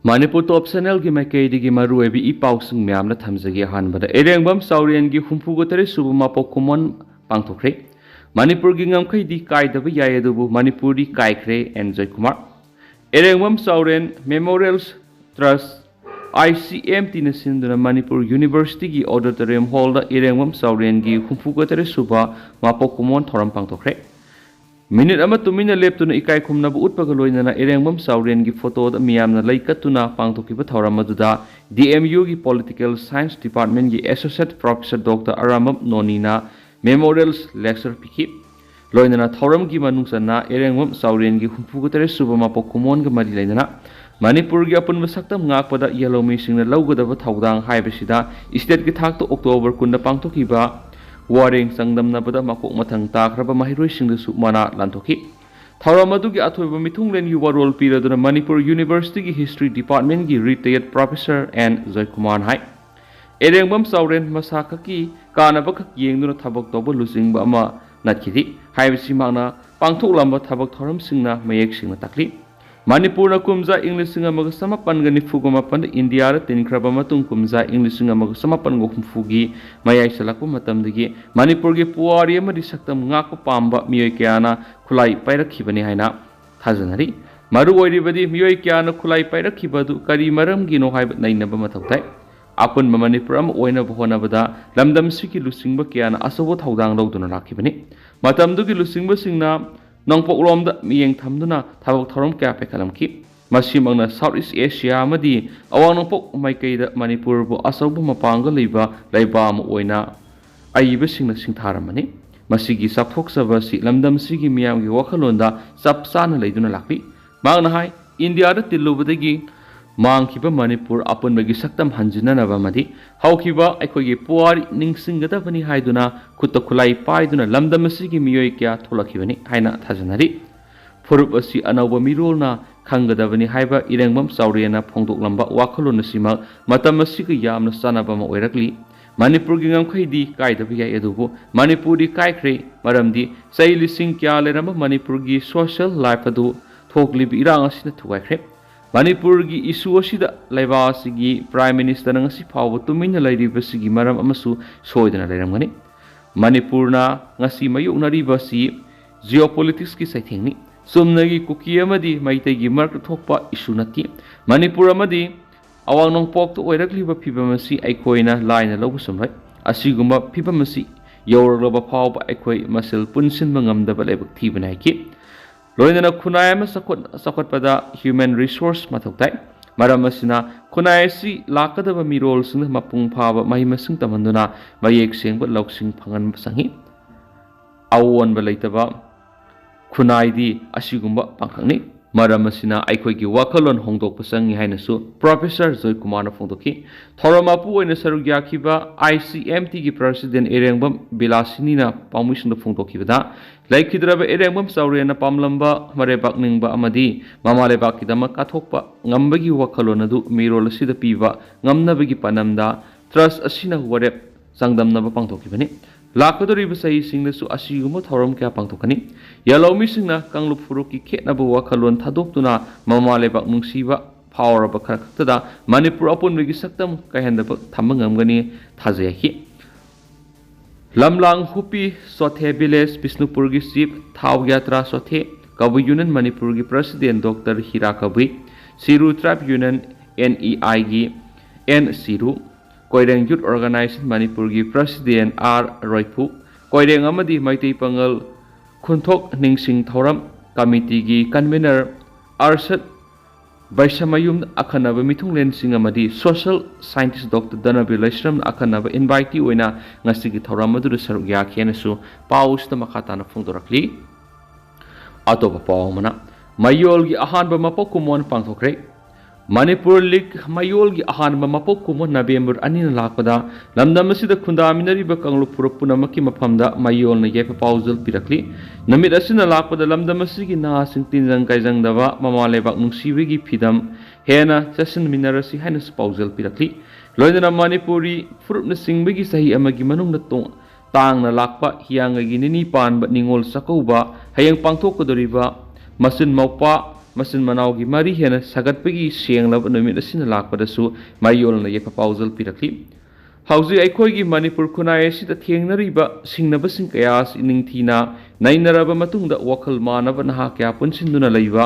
Manipur top channel ki maikei digi maru ebi I pausing myam na thamjagi ahanbada erengbam saurian gi humphugotare subu mapok kumon pangthokre Manipur gi ngamkhai di kaidaba yai adubu Manipur di kaikre enjoy kumar erengbam saurian memorials trust ICM tina sinduna Manipur University gi auditorium hall da erengbam saurian gi humphugotare suba mapok kumon thoram pangthokre Minute ama tumina leptuna ikai khumna bu utpaga loinana erengbam saurian gi photo da miyamna laikatuna pangthokiba thauram aduda DMU gi Political Science Department gi Associate Professor Dr. Aramam Nonina Memorials Lecture piki loinana thauram gi manungsana erengbam saurian gi humphugotare subama pokumon ga mari leinana Manipur gi apun masaktam ngakpada yellow missing na lawgadaba thoudang haibasida state gi thakto October kunda pangthokiba Waring sangdam na bada makok mathang takraba mahiroi singdasu mana lanthoki thauram adugi athoiba mithunglen yu warol piraduna Manipur University gi History Department gi retired Professor and Joy Kumar hai erengbam sauren masakaki kanaba khak yengduna thabak toba lusingba ama natkidi haibasi magna pangthok lamba thabak thoram singna mayek singna takli Manipur na kumza English singa mag samapan ga nifugo mapan India ra tinkraba matung kumza English singa mag samapan go humfugi mayai salakpu matam digi Manipur gi puari amadi saktam ngak pamba miyoi kyana khulai pairakibani haina thajanari maru oiribadi miyoi kyana khulai pairakibadu kari maram gi no haibat nainaba mathautai apun Manipur am oina bohona bada lamdam siki lusingba kyana asobo thoudang lawduna rakibani matam dugi lusingba singna Nongpok lomda miyeng thamduna thabak thorom kya pekalamki masimangna Southeast Asia amadi awang nongpok maikeida Manipur bu asawbu mapanga leiba leiba am oina aiba singna singtharamani masigi sakthok sabasi lamdam sigi miyam gi wakhalonda sapsana leiduna lakpi mangna hai India da tilubadagi mangkiba Manipur apunbagi saktam hanjinanaba madi haukiba aikogi puari ningsingadabani haiduna khutta khulai paiduna lamdam asigi miyoi kya tholakibani haina thajanari furup asi anauba mirolna khangadabani haiba irengbam sauriana phongdok lamba wakhalon asima matam asiga yamna sanaba ma oirakli Manipur gi ngamkhaidi kaidabi yai adubu Manipur di kaikre maramdi sai lising kya leramba Manipur gi social life adu thoklibi irang asina thugaikre Manipur gi issue asida laiba asigi Prime Minister ngasi phawu tumina lairibasigi maram amasu soidana lairamgani Manipur na ngasi mayuknariba si geopolitics ki saithengni sumnagi Kuki amadi maitai gi mark thokpa issue nati Manipur amadi awang nongpok to oirakliba phibamasi aikoina laina lobu sumrai asigumba phibamasi yawragba phawba aikoi masel punsinba ngamdaba laibak thibana ki loinana khunai ama sakot pada human resource mathoktai maram asina khunai si lakadaba mirol sing mapung phaba mahimasing tamanduna mayek sengba loksing phangan sangi awon ba leitaba khunai di asigumba pangkhangni maram asina aikoi gi wakalon hongdok pasangi hainasu Professor Joy Kumar na phongdoki thoramapu oina sarugya khiba ICMT gi president erengbam bilasini na pamuising phongdokibada laikhidraba erengbam sauriana pamlamba marebak ningba amadi mamalebak kidama kathokpa ngambagi wakalon adu mirol asida piba ngamnabagi panamda trust asina warep sangdamnaba pangthokibani lakadoriba sahi singnasu asiguma thoram kya pangthokani yalomi singna kanglup furuki khetnabu wakalon thadoktuna mamalebak nungsiba phawraba kharaktada Manipur apunbagi saktam kahendaba thamangamgani thajayaki Lamlang Hupi Sothe Village Bisnupur gi Chief Thau Yatra Sothe Kabu Union Manipur gi President Dr. Hira Kabui Siru Tribe Union NEI gi N Siru Koireng Youth Organization Manipur gi President R Roipu Koireng amadi Maitai Pangal Khunthok Ningsing Thoram Committee gi Convener Arshad Baisamayum akhanaba mithunglen singamadi social scientist Dr. Danabi Laisram akhanaba invitee oina ngasigi thoramadu saruk ya khenasu pausta makhatana phongdorakli atoba pawmana mayol gi ahanba mapok kumon pangthokre Manipur League mayol gi ahanba mapok kumon November anina lakpada lamdam asida khundaminariba kanglup purappunamaki maphamda mayol na yepa pauzal pirakli namit asina lakpada lamdam asigi na sing tinjang kaijang daba mamalebak nungsibigi phidam hena session minarasi haina pauzal pirakli loinana Manipuri furupna singbigi sahi amagi manungna tangna lakpa hiyangagi nini panba ningol sakauba hayang pangthokkodoriba masin maupa masin manaugi mari hena sagatpagi senglaba numit asina lakpadasu mayolna yepa paujal pirakli hauji aikhoigi manipur khunai asida thengnariba singnabasing kayas iningthina nainaraba matungda wakhal manaba naha kya punsinduna leiba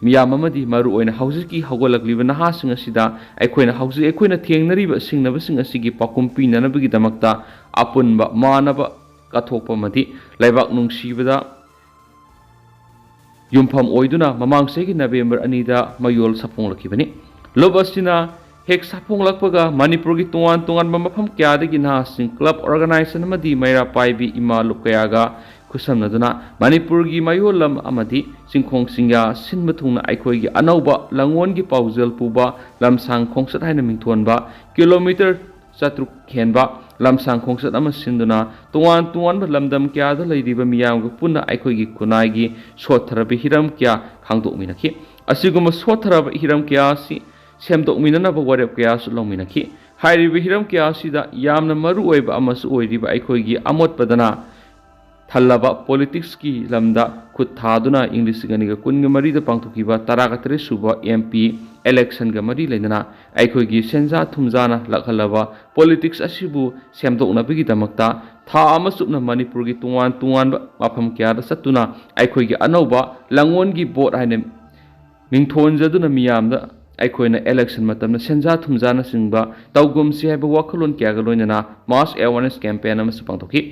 miyam amadi maru oina haujiki hogolakliba naha sing asida aikhoina hauji aikhoina thengnariba singnabasing asigi pakum pinanabagi damakta apunba manaba kathokpa madi laibak nungsibada yumpham oiduna mamang segi November anida mayol saponglakibani lobasina hek saponglakpaga manipur gi tungan mafam kya dagi na sing club organization amadi maira paibi ima lukayaga kusamnaduna manipur gi mayolam amadi singkhong singya sinba thungna aikhoi gi anauba langon gi paujal puba lamsang khongsat haina mingthonba kilometer chatruk khenba lamsang khongsat ama sinduna tungan ba lamdam kya da leidiba miyam gu punna aikhoi gi kunai gi sotharabi hiram kya khangdok minakhi asiguma sotharabi hiram kya si semdok minana ba warep kya su longminakhi hairibi hiram kya sida yamna maru oiba amasu oiriba aikhoi gi amot padana thalaba politics ki lamda khut thaduna english ganiga kunga mari da pangthukiba taragatare suba mp election ga mari leinana aikhoi gi senja thumjana lakhalaba politics asibu semdokna bigi damakta tha amasupna manipur gi tungan ba mafam kya da satuna aikhoi gi anauba langon gi vote haine mingthon jaduna miyamda aikhoi na election matamna senja thumjana singba tawgum si haiba wakhalon kya ga loinana mass awareness campaign amasu pangthoki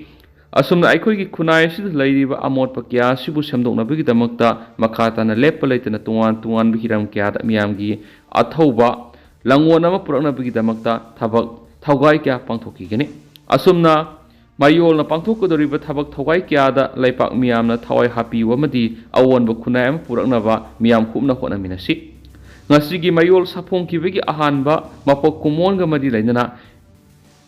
asumna aikhoi gi khunai si leiriba amot pa kya sibu semdokna bigi damakta makhata na lepa leitana tungan bihiram kya da miyam gi athauba langon ama purakna bigi damakta thabak thaugai kya pangthoki gani asumna mayol na pangthokkodoriba thabak thaugai kya da laipak miyam na thawai hapi wamadi awonba khunai ama purakna ba miyam khumna khona minasi ngasigi mayol saphongkibagi ahanba mapok kumonga madi lainana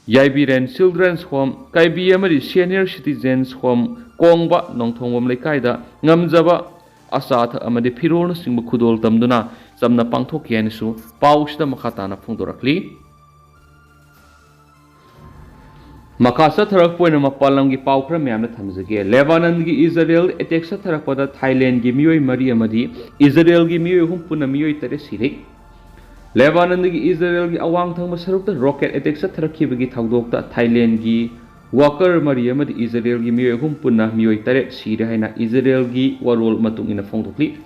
Yaibiren Children's Home, Kaibi Amari Senior Citizens Home, Kongba, Nongthongwam Lekaida, Ngamjaba, Asatha Amadi Pirona Singba Kudol Tamduna, Samna Pangthokianisu, Paushda Makhatana Fundorakli. Makasa Tharakpoina Mapalangi Paukra Miamna Tamzage, Lebanongi Israel, Etexa Tharapada, Thailand Gimioi Maria Madi, Israel Gimioi Humpuna Mioi Teresiri. Lebanon gi Israel gi awang thangma sarukta rocket attack sa tharakibagi thawdokta Thailand gi worker mari amadi Israel gi miyoi hum punna miyoi tare sire haina Israel gi warol matung ina phongdokli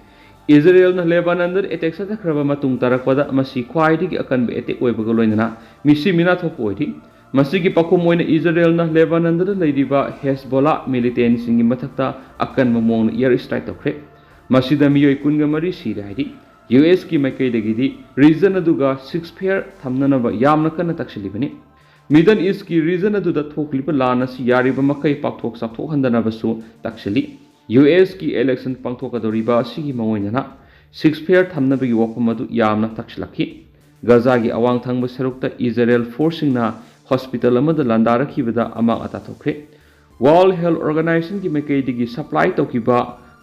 Israel na Lebanon der attack sa thakraba matung tarakpada masi khwaidi gi akan be attack oibaga loinana misi mina thop oidi masi gi pakum moina Israel na Lebanon der leidiba Hezbollah militant singi mathakta akan mamong air strike tokre masida miyoi kunga mari sire haidi US ki makai dagidi region aduga 6 pair thamnanaba yamna kana takshilibani Middle East ki region aduda thokliba lana si yariba makai pakthok sapthok handana basu takshili US ki election pangthokadoriba sigi mangoinana 6 pair thamnabagi wakpamadu yamna takshilaki Gaza gi awang thangba sarukta Israel forcing na hospital amada landara kibada ama ata thokre World Health Organization ki makai digi supply tokiba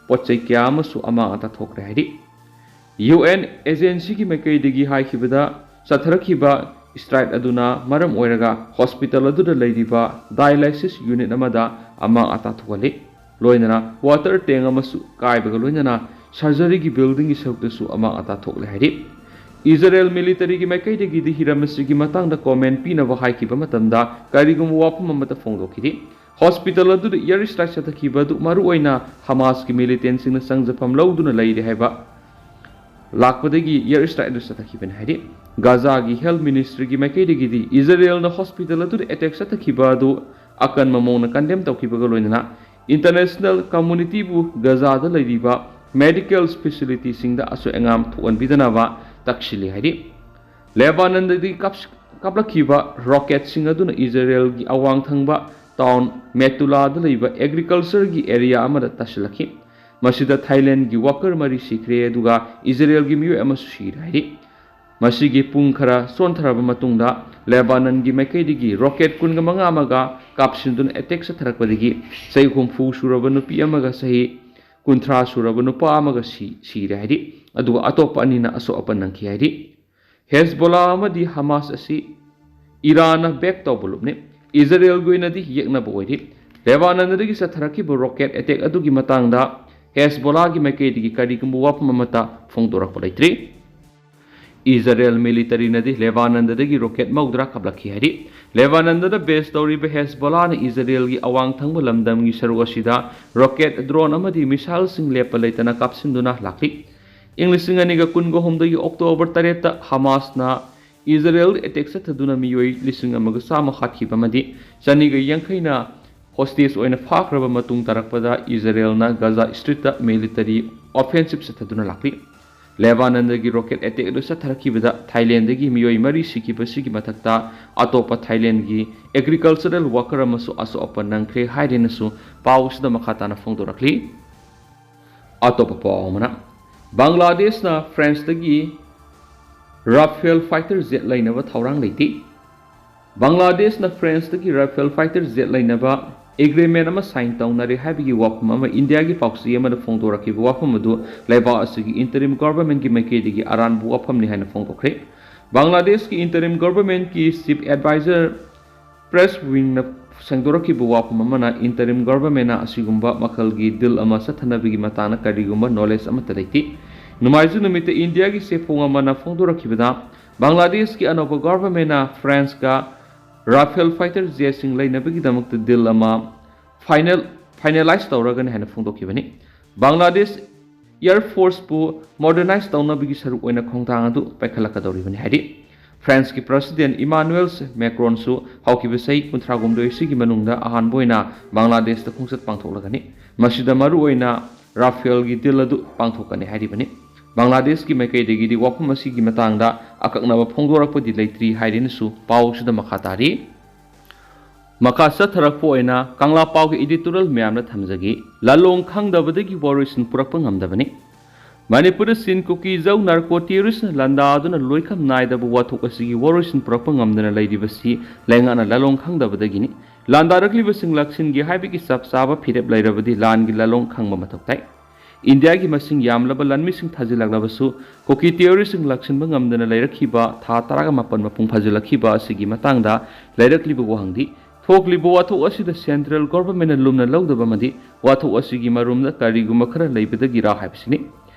pochai kya amasu ama ata thokre haidi UN agency ki makai digi hai khibada chatharakhiba strike aduna maram oiraga hospital aduda leiriba dialysis unit amada ama ata thogale loinana water tank amasu kaibaga loinana surgery ki building gi sauktasu ama ata thogle hairi Israel military ki makai digi di hiramasi gi matangda comment pina wa hai khiba matamda karigum wapum amata phongdokhidi hospital aduda air strike chathakiba du maru oina Hamas ki militant singna sangjapam lauduna leiri haiba Lakpadagi air strike satakhiban haidi Gaza gi health ministry gi makai digi di Israel na hospital atu attack satakhiba du akan mamong condemn tawkhiba loinana international community bu Gaza da leiriba medical facility singda asu engam thuan bidanawa takshili haidi Lebanon di kaplakhiba rocket sing aduna Israel gi awang thangba town Metula da leiba agriculture gi area amada tasilakhi Masida Thailand gi worker mari sikre duga Israel gi miyo amasu shiraidi masigi pung khara sontharaba matungda Lebanon gi makai digi rocket kunga manga amaga kapsindun attack sa tharakpadigi sai humfu suraba nupi amaga sahi kunthra suraba nupa amaga shiraidi aduga atopa anina aso apan nangki haidi Hezbollah amadi Hamas asi Iran back tawbulubne Israel goinadi yekna boidi Lebanon digi sa tharakiba rocket attack adugi matangda ꯍꯦꯁꯕꯣꯂꯥꯒꯤ ꯃꯥꯏꯀꯩꯗꯒꯤ ꯀꯔꯤꯒꯨꯝꯕ ꯋꯥꯐꯝ ꯑꯃꯠꯇ ꯐꯣꯡꯗꯣꯔꯛꯄ ꯂꯩꯇ꯭ꯔꯤ꯫ Israel ꯃꯤꯂꯤꯇꯔꯤꯅꯗꯤ ꯂꯦꯕꯥꯅꯟꯗꯗꯒꯤ rocket ꯃꯧꯗ꯭ꯔꯥ ꯀꯥꯞꯂꯛꯈꯤ ꯍꯥꯏꯔꯤ꯫ ꯂꯦꯕꯥꯅꯟꯗꯗ ꯕꯦꯁ ꯇꯧꯔꯤꯕ ꯍꯦꯁꯕꯣꯂꯥꯅ ꯏꯖꯔꯦꯜꯒꯤ ꯑꯋꯥꯡ ꯊꯪꯕ ꯂꯝꯗꯝꯒꯤ ꯁꯔꯨꯛ ꯑꯁꯤꯗ ꯔꯣꯀꯦꯠ, ꯗ꯭ꯔꯣꯟ amadi ꯃꯤꯁꯥꯏꯜꯁꯤꯡ ꯂꯦꯞꯄ ꯂꯩꯇꯅ ꯀꯥꯞꯁꯤꯟꯗꯨꯅ ꯂꯥꯛꯂꯤ꯫ ꯏꯪ 2019ꯒꯤ ꯑꯣꯛꯇꯣꯕꯔ 8ꯇ ꯍꯃꯥꯁꯅ ꯏꯖꯔꯦꯜ ꯑꯦꯇꯦꯛ ꯆꯠꯊꯗꯨꯅ ꯃꯤꯑꯣꯏ 1,100 ꯍꯥꯠꯈꯤꯕ ꯑꯃꯗꯤ 250ꯅ ꯍꯣꯁꯇꯦꯖ ꯑꯣꯏꯅ ꯐꯥꯈ꯭ꯔꯕ ꯃꯇꯨꯡ ꯇꯥꯔꯛꯄꯗ ꯏꯖꯔꯦꯜꯅ ꯒꯥꯖꯥ ꯁ꯭ꯇ꯭ꯔꯤꯞꯇ ꯃꯤꯂꯤꯇꯔꯤ ꯑꯣꯐꯦꯟꯁꯤꯞ ꯆꯠꯊꯗꯨꯅ ꯂꯥꯛꯂꯤ꯫ ꯂꯦꯕꯥꯅꯟꯗꯒꯤ ꯔꯣꯀꯦꯠ ꯑꯦꯇꯦꯛ ꯑꯗꯨ ꯆꯠꯊꯔꯛꯈꯤꯕꯗ ꯊꯥꯏꯂꯦꯟꯗꯒꯤ ꯃꯤꯑꯣꯏ 4 ꯁꯤꯈꯤꯕꯁꯤꯒꯤ ꯃꯊꯛꯇ ꯑꯇꯣꯞꯄ ꯊꯥꯏꯂꯦꯟꯗꯒꯤ ꯑꯦꯒ꯭ꯔꯤꯀꯜꯆꯔꯦꯜ ꯋꯥꯀꯔ ꯑꯃꯁꯨ ꯑꯁꯣꯛ-ꯑꯄꯟ ꯅꯪꯈ꯭ꯔꯦ ꯍꯥꯏꯗꯨꯅꯁꯨ ꯄꯥꯎ ꯑꯁꯤꯗ ꯃꯈꯥ ꯇꯥꯅ ꯐꯣꯡꯗꯣꯔꯛꯂꯤ꯫ ꯑꯇꯣꯞꯄ ꯄꯥꯎ ꯑꯃꯅ ꯕꯪꯒ꯭ꯂꯥꯗꯦꯁꯅ ꯐ꯭ꯔꯥꯟꯁꯇꯒꯤ ꯔꯥꯐꯦꯜ ꯐꯥꯏꯇꯔ ꯖꯦꯠ ꯂꯩꯅꯕ ꯊꯧꯔꯥꯡ ꯂꯩꯇꯦ꯫ ꯕꯪꯒ꯭ꯂꯥꯗꯦꯁꯅ ꯐ꯭ꯔꯥꯟꯁꯇꯒꯤ ꯔꯥꯐꯦꯜ ꯐꯥꯏꯇꯔ ꯖꯦꯠ ꯂꯩꯅꯕ ꯑꯦꯒ꯭ꯔꯤꯃꯦꯟ ꯑꯃ ꯁꯥꯏꯟ ꯇꯧꯅꯔꯦ ꯍꯥꯏꯕꯒꯤ ꯋꯥꯐꯝ ꯑꯃ ꯏꯟꯗꯤꯌꯥꯒꯤ ꯄꯥꯎꯆꯦ ꯑꯃꯗ ꯐꯣꯡꯗꯣꯔꯛꯈꯤꯕ ꯋꯥꯐꯝ ꯑꯗꯨ ꯂꯩꯕꯥꯛ ꯑꯁꯤꯒꯤ ꯏꯟꯇꯔꯤꯝ ꯒꯚꯔꯟꯃꯦꯟꯠꯀꯤ ꯃꯥꯏꯀꯩꯗꯒꯤ ꯑꯔꯥꯟꯕ ꯋꯥꯐꯝꯅꯤ ꯍꯥꯏꯅ ꯐꯣꯡꯗꯣꯛꯈ꯭ꯔꯦ꯫ ꯕꯪꯒ꯭ꯂꯥꯗꯦꯁꯀꯤ ꯏꯟꯇꯔꯤꯝ ꯒꯚꯔꯟꯃꯦꯟꯠꯀꯤ ꯆꯤꯐ ꯑꯦꯗꯚꯥꯏꯖꯔ ꯄ꯭ꯔꯦꯁ ꯋꯤꯡꯅ ꯁꯦꯡꯗꯣꯔꯛꯈꯤꯕ ꯋꯥꯐꯝ ꯑꯃꯅ ꯏꯟꯇꯔꯤꯝ ꯒꯚꯔꯟꯃꯦꯟꯠꯅ ꯑꯁꯤꯒꯨꯝꯕ ꯃꯈꯜꯒꯤ ꯗꯤꯜ ꯑꯃ ꯆꯠꯊꯅꯕꯒꯤ ꯃꯇꯥꯡꯗ ꯀꯔꯤꯒꯨꯝꯕ ꯅꯣꯂꯦꯖ ꯑꯃꯠꯇ ꯂꯩꯇꯦ꯫ ꯅꯣꯡꯃꯥꯏꯖꯤꯡ ꯅꯨꯃꯤꯠꯇ ꯏꯟꯗꯤꯌꯥꯒꯤ ꯆꯦꯐꯣꯡ ꯑꯃꯅ ꯐꯣꯡꯗꯣꯔꯛꯈꯤꯕꯗ ꯕꯪꯒ꯭ꯂꯥꯗꯦꯁꯀꯤ ꯑꯅꯧꯕ ꯒꯚꯔꯟꯃꯦꯟꯠꯅ ꯐ꯭ꯔꯥꯟꯁꯀ ꯔꯥꯐꯦꯜ ꯐꯥꯏꯇꯔ ꯖꯦꯠꯁꯤꯡ ꯂꯩꯅꯕꯒꯤꯗꯃꯛꯇ ꯗꯤꯜ ꯑꯃ ꯐꯥꯏꯅꯦꯂꯥꯏꯖ ꯇꯧꯔꯒꯅꯤ ꯍꯥꯏꯅ ꯐꯣꯡꯗꯣꯛꯈꯤꯕꯅꯤ꯫ ꯕꯪꯒ꯭ꯂꯥꯗꯦꯁ ꯏꯌꯔ ꯐꯣꯔꯁꯄꯨ ꯃꯣꯗꯔꯅꯥꯏꯖ ꯇꯧꯅꯕꯒꯤ ꯁꯔꯨꯛ ꯑꯣꯏꯅ ꯈꯣꯡꯊꯥꯡ ꯑꯗꯨ ꯄꯥꯏꯈꯠꯂꯛꯀꯗꯧꯔꯤꯕꯅꯤ ꯍꯥꯏꯔꯤ꯫ ꯐ꯭ꯔꯥꯟꯁꯀꯤ ꯄ꯭ꯔꯦꯁꯤꯗꯦꯟꯠ ꯏꯃꯥꯅꯨꯑꯦꯜ ꯃꯦꯀ꯭ꯔꯣꯟꯁꯨ ꯍꯧꯈꯤꯕ ꯆꯍꯤ 39ꯁꯤꯒꯤ ꯃꯅꯨꯡꯗ ꯑꯍꯥꯟꯕ ꯑꯣꯏꯅ ꯕꯪꯒ꯭ꯂꯥꯗꯦꯁꯇ ꯈꯣꯡꯆꯠ ꯄꯥꯡꯊꯣꯛꯂꯒꯅꯤ꯫ ꯃꯁꯤꯗ ꯃꯔꯨꯑꯣꯏꯅ ꯔꯥꯐꯦꯜꯒꯤ ꯗꯤꯜ ꯑꯗꯨ ꯄꯥꯡꯊꯣꯛꯀꯅꯤ ꯍꯥꯏꯔꯤꯕꯅꯤ꯫ ꯕꯪꯒ꯭ꯂꯥꯗꯦꯁꯀꯤ ꯃꯥꯏꯀꯩꯗꯒꯤꯗꯤ ꯋꯥꯐꯝ ꯑꯁꯤꯒꯤ ꯃꯇꯥꯡꯗ ꯑꯀꯛꯅꯕ ꯐꯣꯡꯗꯣꯔꯛꯄꯗꯤ ꯂꯩꯇ꯭ꯔꯤ ꯍꯥꯏꯗꯨꯅꯁꯨ ꯄꯥꯎ ꯑꯁꯤꯗ ꯃꯈꯥ ꯇꯥꯔꯤ꯫ ꯃꯈꯥ ꯆꯠꯊꯔꯛꯄ ꯑꯣꯏꯅ ꯀꯪꯂꯥ ꯄꯥꯎꯒꯤ ꯏꯗꯤꯇꯣꯔꯤꯌꯦꯜ ꯃꯌꯥꯝꯗ ꯊꯝꯖꯒꯦ꯫ ꯂꯂꯣꯡ ꯈꯪꯗꯕꯗꯒꯤ ꯋꯥꯔꯣꯏꯁꯤꯟ ꯄꯨꯔꯛꯄ ꯉꯝꯗꯕꯅꯤ꯫ ꯃꯅꯤꯄꯨꯔꯗ ꯆꯤꯟ ꯀꯨꯀꯤ ꯖꯧ ꯅꯥꯔꯀꯣ ꯇꯦꯔꯣꯔꯤꯁꯅ ꯂꯥꯟꯗꯥꯗꯨꯅ ꯂꯣꯏꯈꯝ ꯅꯥꯏꯗꯕ ꯋꯥꯊꯣꯛ ꯑꯁꯤꯒꯤ ꯋꯥꯔꯣꯏꯁꯤꯟ ꯄꯨꯔꯛꯄ ꯉꯝꯗꯅ ꯂꯩꯔꯤꯕꯁꯤ ꯂꯩꯉꯥꯛꯅ ꯂꯂꯣꯡ ꯈꯪꯗꯕꯗꯒꯤꯅꯤ꯫ ꯂꯥꯟꯗꯥꯔꯛꯂꯤꯕꯁꯤꯡ ꯂꯥꯛꯁꯤꯟꯒꯦ ꯍꯥꯏꯕꯒꯤ ꯆꯞ ꯆꯥꯕ ꯐꯤꯔꯦꯞ ꯂꯩꯔꯕꯗꯤ ꯂꯥꯟꯒꯤ ꯂꯂꯣꯡ ꯈꯪꯕ ꯃꯊꯧ ꯇꯥꯏ꯫ ꯏꯟꯗꯤꯌꯥꯒꯤ ꯃꯁꯤꯡ ꯌꯥꯝꯂꯕ ꯂꯟꯃꯤꯁꯤꯡ ꯊꯥꯖꯤꯜꯂꯛꯂꯕꯁꯨ ꯀꯨꯀꯤ ꯇꯦꯔꯣꯔꯤꯁꯁꯤꯡ ꯂꯥꯛꯁꯤꯟꯕ ꯉꯝꯗꯅ ꯂꯩꯔꯛꯈꯤꯕ ꯊꯥ 17 ꯃꯄꯨꯡ ꯐꯥꯖꯤꯜꯂꯛꯈꯤꯕ ꯑꯁꯤꯒꯤ ꯃꯇꯥꯡꯗ ꯂꯩꯔꯛꯂꯤꯕ ꯋꯥꯍꯪꯗꯤ ꯊꯣꯛꯂꯤꯕ ꯋꯥꯊꯣꯛ ꯑꯁꯤꯗ ꯁꯦꯟꯇ꯭ꯔꯦꯜ ꯒꯚꯔꯟꯃꯦꯟꯠꯅ ꯂꯨꯝꯅ ꯂꯧꯗꯕ ꯑꯃꯗꯤ ꯋꯥꯊꯣꯛ ꯑꯁꯤꯒꯤ ꯃꯔꯨꯝꯗ ꯀꯔꯤꯒꯨꯝꯕ ꯈꯔ ꯂꯩꯕꯗꯒꯤꯔꯥ ꯍꯥꯏꯕꯁꯤꯅꯤ꯫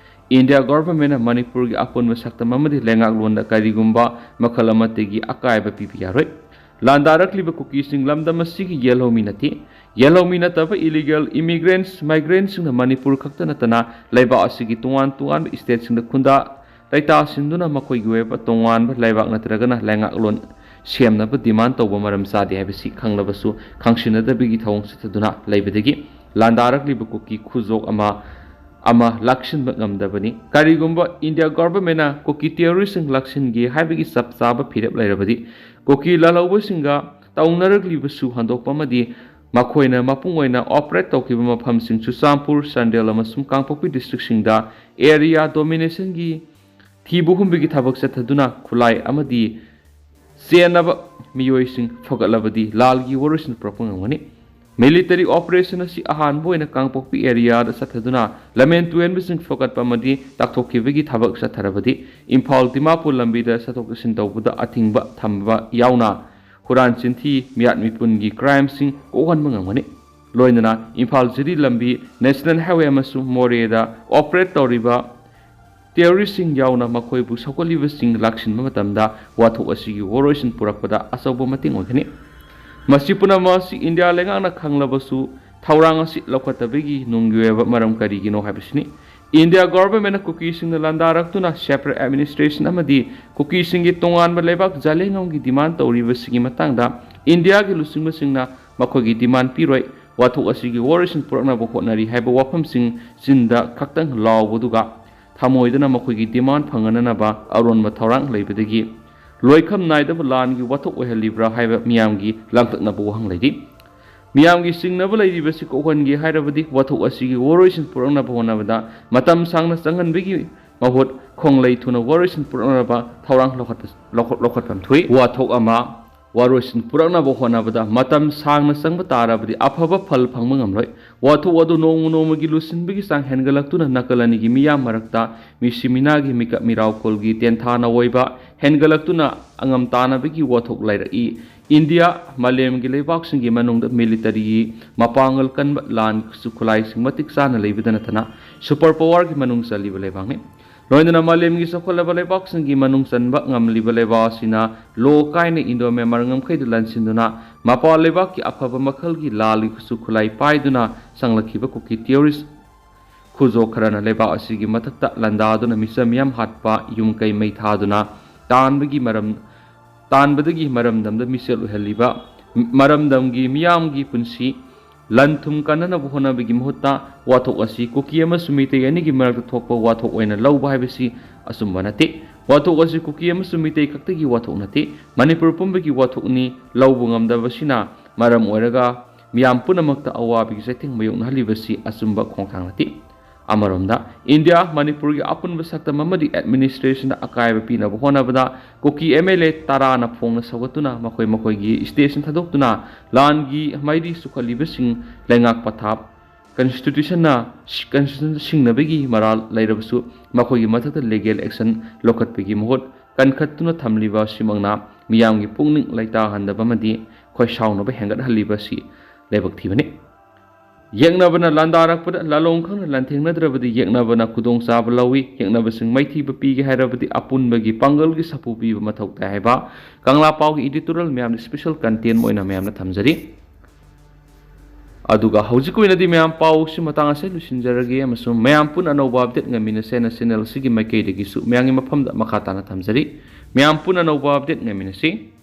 ꯏꯟꯗꯤꯌꯥ ꯒꯚꯔꯟꯃꯦꯟꯠꯅ ꯃꯅꯤꯄꯨꯔꯒꯤ ꯑꯄꯨꯟꯕ ꯁꯛꯇꯝ ꯑꯃꯗꯤ ꯂꯩꯉꯥꯛꯂꯣꯟꯗ ꯀꯔꯤꯒꯨꯝꯕ ꯃꯈꯜ ꯑꯃꯠꯇꯒꯤ ꯑꯀꯥꯏꯕ ꯄꯤꯕ ꯌꯥꯔꯣꯏ꯫ ꯂꯥꯟꯗꯥꯔꯛꯂꯤꯕ ꯀꯨꯀꯤꯁꯤꯡ ꯂꯝꯗꯝ ꯑꯁꯤꯒꯤ ꯌꯦꯜꯍꯧꯃꯤ ꯅꯠꯇꯦ꯫ ꯌꯦꯜꯍꯧꯃꯤ ꯅꯠꯇꯕ ꯏꯂꯤꯒꯦꯜ ꯃꯥꯏꯒ꯭ꯔꯦꯟꯠꯁꯤꯡꯅ ꯃꯅꯤꯄꯨꯔ ꯈꯛꯇ ꯅꯠꯇꯅ ꯂꯩꯕꯥꯛ ꯑꯁꯤꯒꯤ ꯇꯣꯉꯥꯟ ꯇꯣꯉꯥꯟꯕ ꯁ꯭ꯇꯦꯠꯁꯤꯡꯗ ꯈꯨꯟꯗꯥ ꯂꯩꯇꯥꯁꯤꯟꯗꯨꯅ ꯃꯈꯣꯏꯒꯤ ꯑꯣꯏꯕ ꯇꯣꯉꯥꯟꯕ ꯂꯩꯕꯥꯛ ꯅꯠꯇ꯭ꯔꯒꯅ ꯂꯩꯉꯥꯛꯂꯣꯟ ꯁꯦꯝꯅꯕ ꯗꯤꯃꯥꯟ ꯇꯧꯕ ꯃꯔꯝ ꯆꯥꯗꯦ ꯍꯥꯏꯕꯁꯤ ꯈꯪꯂꯕꯁꯨ ꯈꯪꯁꯤꯟꯅꯗꯕꯒꯤ ꯊꯧꯑꯣꯡ ꯆꯠꯊꯗꯨꯅ ꯂꯩꯕꯗꯒꯤ ꯂꯥꯟꯗꯥꯔꯛꯂꯤꯕ ꯀꯨꯀꯤ ꯈꯨꯖꯣꯛ ꯑꯃ ꯂꯥꯛꯁꯤꯟꯕ ꯉꯝꯗꯕꯅꯤ꯫ ꯀꯔꯤꯒꯨꯝꯕ ꯏꯟꯗꯤꯌꯥ ꯒꯚꯔꯟꯃꯦꯟꯠꯅ ꯀꯨꯀꯤ ꯇꯦꯔꯣꯔꯤꯁꯁꯤꯡ ꯂꯥꯛꯁꯤꯟꯒꯦ ꯍꯥꯏꯕꯒꯤ ꯆꯞ ꯆꯥꯕ ꯐꯤꯔꯦꯞ ꯂꯩꯔꯕꯗꯤ ꯀꯨꯀꯤ ꯂꯥꯜꯍꯧꯕꯁꯤꯡꯒ ꯇꯧꯅꯔꯛꯂꯤꯕꯁꯨ ꯍꯟꯗꯣꯛꯄ ꯑꯃꯗꯤ ꯃꯈꯣꯏꯅ ꯃꯄꯨꯡ ꯑꯣꯏꯅ ꯑꯣꯄꯔꯦꯠ ꯇꯧꯈꯤꯕ ꯃꯐꯝꯁꯤꯡ ꯆꯨꯔꯆꯥꯟꯄꯨꯔ, ꯆꯥꯟꯗꯦꯜ ꯑꯃꯁꯨꯡ ꯀꯥꯡꯄꯣꯛꯄꯤ ꯗꯤꯁꯇ꯭ꯔꯤꯛꯁꯤꯡꯗ ꯑꯦꯔꯤꯌꯥ ꯗꯣꯃꯤꯅꯦꯁꯟꯒꯤ ꯊꯤꯕ ꯍꯨꯝꯕꯒꯤ ꯊꯕꯛ चꯠꯊꯗꯨꯅ ꯈꯨꯠꯂꯥꯏ ꯑꯃꯗꯤ ꯆꯦꯟꯅꯕ ꯃꯤꯑꯣꯏꯁꯤꯡ ꯐꯒꯠꯂꯕꯗꯤ ꯂꯥꯜꯒꯤ ꯋꯥꯔꯣꯏꯁꯤꯟ ꯄꯨꯔꯛꯄ ꯉꯝꯒꯅꯤ꯫ ꯃꯤꯂꯤꯇꯔꯤ ꯑꯣꯄꯔꯦꯁꯟ ꯑꯁꯤ ꯑꯍꯥꯟꯕ ꯑꯣꯏꯅ ꯀꯥꯡꯄꯣꯛꯄꯤ ꯑꯦꯔꯤꯌꯥꯗ ꯆꯠꯊꯗꯨꯅ ꯂꯝꯖꯦꯟ ꯇꯨꯔꯦꯟꯕꯁꯤꯡ ꯐꯒꯠꯄ ꯑꯃꯗꯤ ꯇꯥꯛꯊꯣꯛꯈꯤꯕꯒꯤ ꯊꯕꯛ ꯆꯠꯊꯔꯕꯗꯤ ꯏꯝꯐꯥꯜ ꯗꯤꯃꯥꯄꯨꯔ ꯂꯝꯕꯤꯗ ꯆꯠꯊꯣꯛ ꯆꯠꯁꯤन ꯇꯧꯕꯗ ꯑꯊꯤꯡꯕ ꯊꯝꯕ ꯌꯥꯎꯅ ꯍꯨꯔꯥꯟ ꯆꯤꯟꯊꯤ ꯃꯤꯌꯥꯠ ꯃꯤꯄꯨꯟꯒꯤ ꯀ꯭ꯔꯥꯏꯝꯁꯤꯡ ꯀꯣꯛꯍꯟꯕ ꯉꯝꯒꯅꯤ꯫ ꯂꯣꯏꯅꯅ ꯏꯝꯐꯥꯜ ꯖꯤꯔꯤ ꯂꯝꯕꯤ, ꯅꯦꯁꯅꯦꯜ ꯍꯥꯏꯋꯦ ꯑꯃꯁꯨꯡ ꯃꯣꯔꯦꯗ ꯑꯣꯄꯔꯦꯠ ꯇꯧꯔꯤꯕ ꯇꯦꯔꯣꯔꯤꯁꯁꯤꯡ ꯌꯥꯎꯅ ꯃꯈꯣꯏꯕꯨ ꯁꯧꯒꯠꯂꯤꯕꯁꯤꯡ ꯂꯥꯛꯁꯤꯟꯕ ꯃꯇꯝꯗ ꯋꯥꯊꯣꯛ ꯑꯁꯤꯒꯤ ꯋꯥꯔꯣꯏꯁꯤꯟ ꯄꯨꯔꯛꯄꯗ ꯑꯆꯧꯕ ꯃꯇꯦꯡ ꯑꯣꯏꯒꯅꯤ꯫ ꯃꯁꯤ ꯄꯨꯝꯅꯃꯛ ꯑꯁꯤ ꯏꯟꯗꯤꯌꯥ ꯂꯩꯉꯥꯛꯅ ꯈꯪꯂꯕꯁꯨ ꯊꯧꯔꯥꯡ ꯑꯁꯤ ꯂꯧꯈꯠꯇꯕꯒꯤ ꯅꯨꯡꯒꯤ ꯑꯣꯏꯕ ꯃꯔꯝ ꯀꯔꯤꯒꯤꯅꯣ ꯍꯥꯏꯕꯁꯤꯅꯤ꯫ ꯏꯟꯗꯤꯌꯥ ꯒꯚꯔꯟꯃꯦꯟꯠꯅ ꯀꯨꯀꯤꯁꯤꯡꯅ ꯂꯥꯟꯗꯥꯔꯛꯇꯨꯅ ꯁꯦꯄꯔꯦꯠ ꯑꯦꯗꯃꯤꯅꯤꯁꯇ꯭ꯔꯦꯁꯟ ꯑꯃꯗꯤ ꯀꯨꯀꯤꯁꯤꯡꯒꯤ ꯇꯣꯉꯥꯟꯕ ꯂꯩꯕꯥꯛ ꯖꯥꯂꯦꯡꯉꯝꯒꯤ ꯗꯤꯃꯥꯟ ꯇꯧꯔꯤꯕꯁꯤꯒꯤ ꯃꯇꯥꯡꯗ ꯏꯟꯗꯤꯌꯥꯒꯤ ꯂꯨꯆꯤꯡꯕꯁꯤꯡꯅ ꯃꯈꯣꯏꯒꯤ ꯗꯤꯃꯥꯟ ꯄꯤꯔꯣꯏ, ꯋꯥꯊꯣꯛ ꯑꯁꯤꯒꯤ ꯋꯥꯔꯣꯏꯁꯤꯟ ꯄꯨꯔꯛꯅꯕ ꯍꯣꯠꯅꯔꯤ ꯍꯥꯏꯕ ꯋꯥꯐꯝꯁꯤꯡ ꯆꯤꯟꯗ ꯈꯛꯇꯪ ꯂꯥꯎꯕꯗꯨꯒ ꯊꯃꯣꯏꯗꯅ ꯃꯈꯣꯏꯒꯤ ꯗꯤꯃꯥꯟ ꯐꯪꯍꯟꯅꯅꯕ ꯑꯔꯣꯟꯕ ꯊꯧꯔꯥꯡ ꯂꯩꯕꯗꯒꯤ ꯂꯣꯏꯈꯝ ꯅꯥꯏꯗꯕ ꯂꯥꯟꯒꯤ ꯋꯥꯊꯣꯛ ꯑꯣꯏꯍꯜꯂꯤꯕ꯭ꯔꯥ ꯍꯥꯏꯕ ꯃꯤꯌꯥꯝꯒꯤ ꯂꯥꯡꯇꯛꯅꯕ ꯋꯥꯍꯪ ꯂꯩꯔꯤ꯫ ꯃꯤꯌꯥꯝꯒꯤ ꯆꯤꯡꯅꯕ ꯂꯩꯔꯤꯕꯁꯤ ꯀꯣꯛꯍꯟꯒꯦ ꯍꯥꯏꯔꯕꯗꯤ ꯋꯥꯊꯣꯛ ꯑꯁꯤꯒꯤ ꯋꯥꯔꯣꯏꯁꯤꯟ ꯄꯨꯔꯛꯅꯕ ꯍꯣꯠꯅꯕꯗ ꯃꯇꯝ ꯁꯥꯡꯅ ꯆꯪꯍꯟꯕꯒꯤ ꯃꯍꯨꯠ ꯈꯣꯡꯂꯩ ꯊꯨꯅ ꯋꯥꯔꯣꯏꯁꯤꯟ ꯄꯨꯔꯛꯅꯕ ꯊꯧꯔꯥꯡ ꯂꯧꯈꯠꯐꯝ ꯊꯣꯛꯏ꯫ ꯋꯥꯊꯣꯛ ꯑꯃ ꯋꯥꯔꯣꯏꯁꯤꯟ ꯄꯨꯔꯛꯅꯕ ꯍꯣꯠꯅꯕꯗ ꯃꯇꯝ ꯁꯥꯡꯅ ꯆꯪꯕ ꯇꯥꯔꯕꯗꯤ ꯑꯐꯕ ꯐꯜ ꯐꯪꯕ ꯉꯝꯂꯣꯏ꯫ ꯋꯥꯊꯣꯛ ꯑꯗꯨ ꯅꯣꯡꯃ ꯅꯣꯡꯃꯒꯤ ꯂꯨꯁꯤꯟꯕꯒꯤ ꯆꯥꯡ ꯍꯦꯟꯒꯠꯂꯛꯇꯨꯅ ꯅꯥꯀꯜ ꯑꯅꯤꯒꯤ ꯃꯤꯌꯥꯝ ꯃꯔꯛꯇ ꯃꯤꯁꯤ ꯃꯤꯅꯥꯒꯤ ꯃꯤꯀꯞ ꯃꯤꯔꯥꯎꯈꯣꯜꯒꯤ ꯇꯦꯟꯊꯥ ꯅꯋꯣꯏꯕ hengalakuna angam tanabagi wathok lairaki India malemgi leibaksingi manungda military mapangal kanba lan sukhulai sing matik sana leibidana thana super power gi manung saliba leibangni loindana malemgi sokolaba leibaksingi manung sanba ngamliba leibasina lo kaine indo me marngam khaid lansinduna mapa leibak ki afaba makhalgi lali sukhulai paiduna sanglakhiba kuki theories khuzo kharana leba asigi mathakta landaduna misamiam hatpa yumkai mai thaduna tanbagi maram tanbadagi maramdamda misel uhaliba maramdamgi miyamgi punsi lanthum kanana bohona bigi mohta wathok asi kuki ama sumite yani gi marak thokpa wathok oina lawba haibasi asumba nate wathok asi kuki ama sumite kaktagi wathok nate manipur pumbagi wathok ni lawbu ngamdabasina maram oiraga miyam punamakta awabi setting mayong halibasi asumba khongthang nate Amaronda, India, Manipur ki apun basakta mamadi administration akaiba pina bohona bada Kuki MLA tara na phong na sagatuna makoi gi station thadokuna lan gi maidi sukhali basing lengak pathap constitution sing na begi maral lairabasu makoi gi mathata legal action lokat begi mohot kankhatuna thamliba simangna miyam gi pungning laita handaba madi khoi sauna ba hengat haliba si lebak thibani Yengnabana landarakpada lalongkhang lanthengnadrabadi yengnabana kudong sabalawi yengnabasing maithi bapi gi hairabadi apun bagi pangal gi sapupi mathau ta haiba kangla pau gi editorial myam special content moina myam na thamjari aduga hojikoina di myam pau si matang ase lusinjarage amasum myam pun anauba update ngamina sena channel sigi maikei degi su myangi mafamda makata na thamjari myam pun anauba update ngamina si